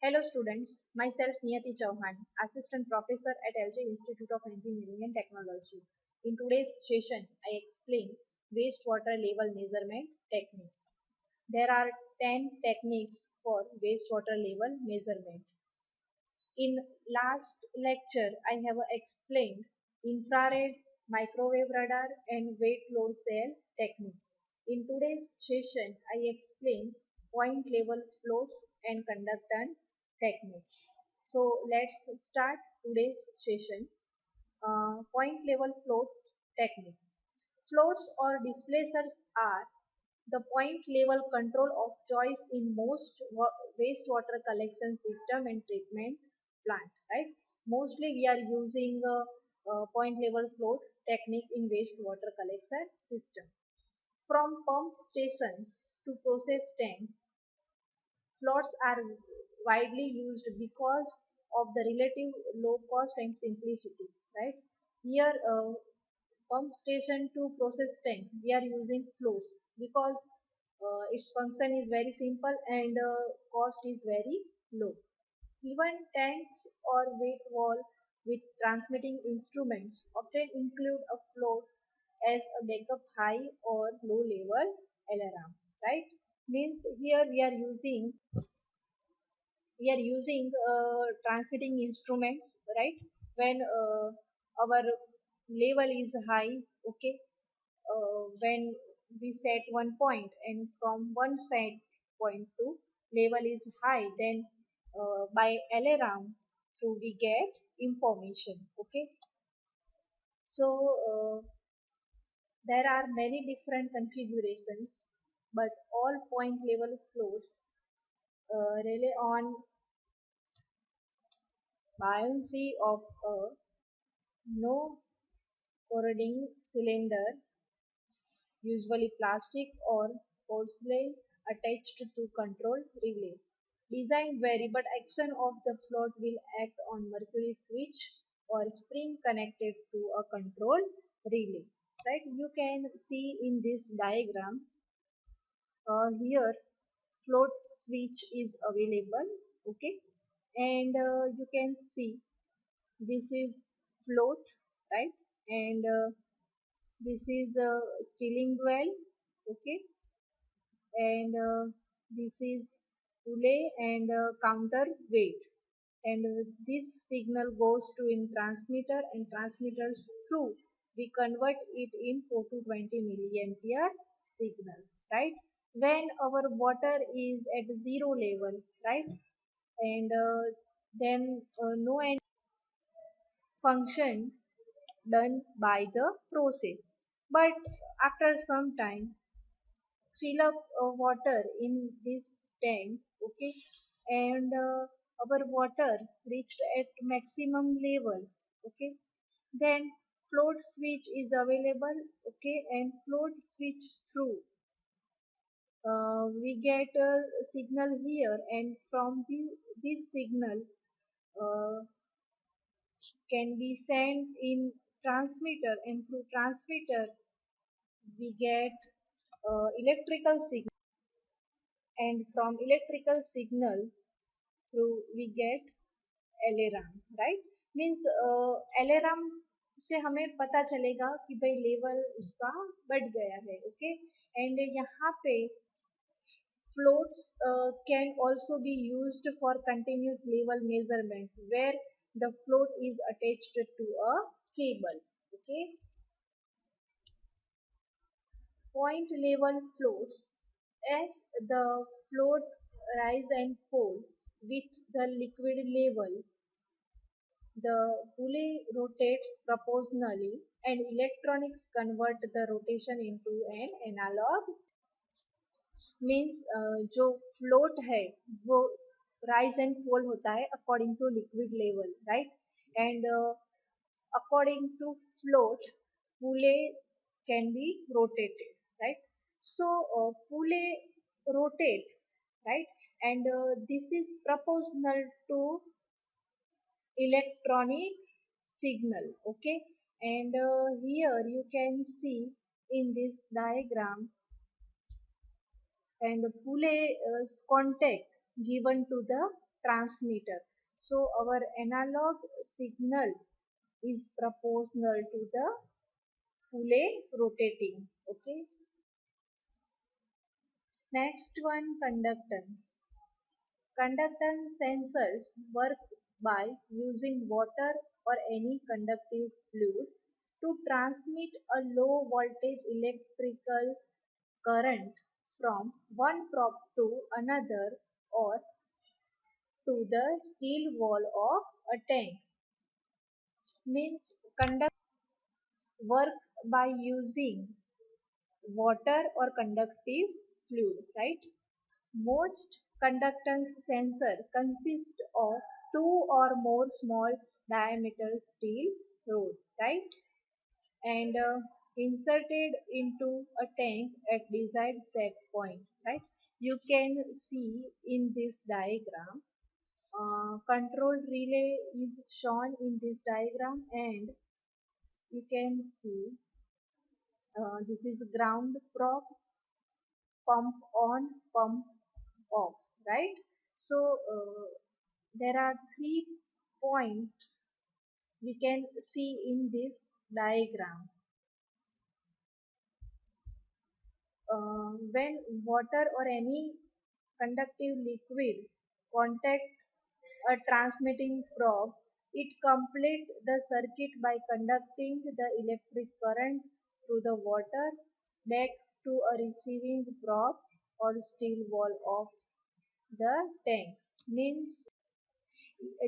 Hello students, myself Niyati Chauhan, Assistant Professor at LJ Institute of Engineering and Technology. In today's session, I explain wastewater level measurement techniques. There are 10 techniques for wastewater level measurement. In last lecture, I have explained infrared, microwave radar and weight load cell techniques. In today's session, I explain point level floats and conductance techniques. So let's start today's session. Point level float technique. Floats or displacers are the point level control of choice in most wastewater collection system and treatment plant, right? Mostly we are using point level float technique in wastewater collection system. From pump stations to process tank, floats are widely used because of the relative low cost and simplicity, right? Here, pump station to process tank, we are using floats because its function is very simple and cost is very low. Even tanks or weight wall with transmitting instruments often include a float as a backup high or low level alarm, right? Means here we are using transmitting instruments, right? When our level is high, okay, when we set one point and from one side point to level is high, then by alarm through we get information, okay. So there are many different configurations, but all point level floats rely on buoyancy of a no corroding cylinder, usually plastic or porcelain, attached to control relay. Design vary, but action of the float will act on mercury switch or spring connected to a control relay. Right? You can see in this diagram here float switch is available. Okay, and you can see this is float, right? And this is a steering wheel, okay, and this is pulley and counterweight, and this signal goes to in transmitter and transmitters through we convert it in 4 to 20 milliampere signal, right? When our water is at zero level, right, and then no any function done by the process, but after some time fill up water in this tank, okay, and our water reached at maximum level, okay, then float switch is available, okay, and float switch through we get a signal here, and from this signal uh, can be sent in transmitter, and through transmitter we get electrical signal, and from electrical signal through we get alarm, right? Means alarm से हमें पता चलेगा कि भाई level उसका बढ़ गया है, ओके, एंड यहाँ पे floats can also be used for continuous level measurement where the float is attached to a cable, okay. Point level floats, as the float rise and fall with the liquid level, the pulley rotates proportionally and electronics convert the rotation into an analog. Means जो float है वो rise and fall होता है according to liquid level, right? And according to float, pulley can be rotated, right? So pulley rotate, right, and this is proportional to electronic signal, okay, and here you can see in this diagram, and pulley contact given to the transmitter. So our analog signal is proportional to the pulley rotating. Okay. Next one, conductance. Conductance sensors work by using water or any conductive fluid to transmit a low voltage electrical current from one probe to another or to the steel wall of a tank. Means conduct work by using water or conductive fluid, right? Most conductance sensor consist of two or more small diameter steel rod, right? And inserted into a tank at desired set point, right? You can see in this diagram, control relay is shown in this diagram, and you can see this is ground probe, pump on, pump off, right? So there are 3 points we can see in this diagram. When water or any conductive liquid contact a transmitting probe, it completes the circuit by conducting the electric current through the water back to a receiving probe or steel wall of the tank. Means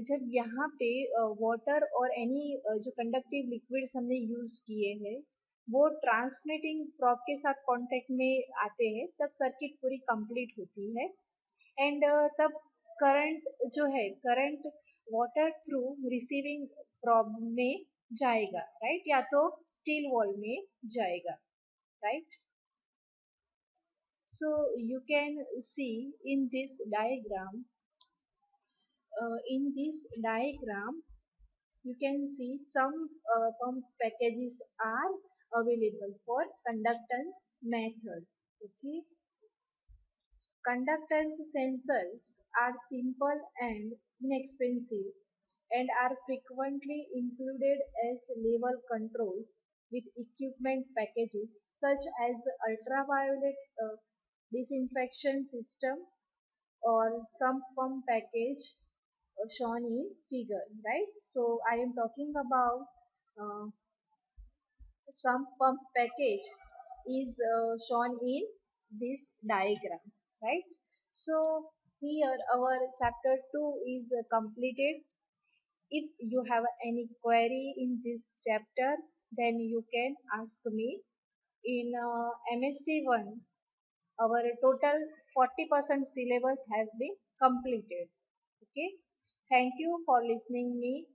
जब यहाँ पे water और any जो conductive liquids हमने use किए हैं वो transmitting probe के साथ कांटेक्ट में आते हैं, तब सर्किट पूरी कंप्लीट होती है। एंड तब करंट जो है, current water through receiving probe में जाएगा, राइट, या तो स्टील वॉल में जाएगा, right. So you can see in this diagram, in this diagram you can see some pump packages are available for conductance method. Okay, conductance sensors are simple and inexpensive and are frequently included as level control with equipment packages such as ultraviolet disinfection system or some pump package shown in figure, right? So I am talking about uh, some pump package is shown in this diagram, right? So here our chapter 2 is completed. If you have any query in this chapter, then you can ask me. In MSc 1 our total 40% syllabus has been completed. Okay, thank you for listening me.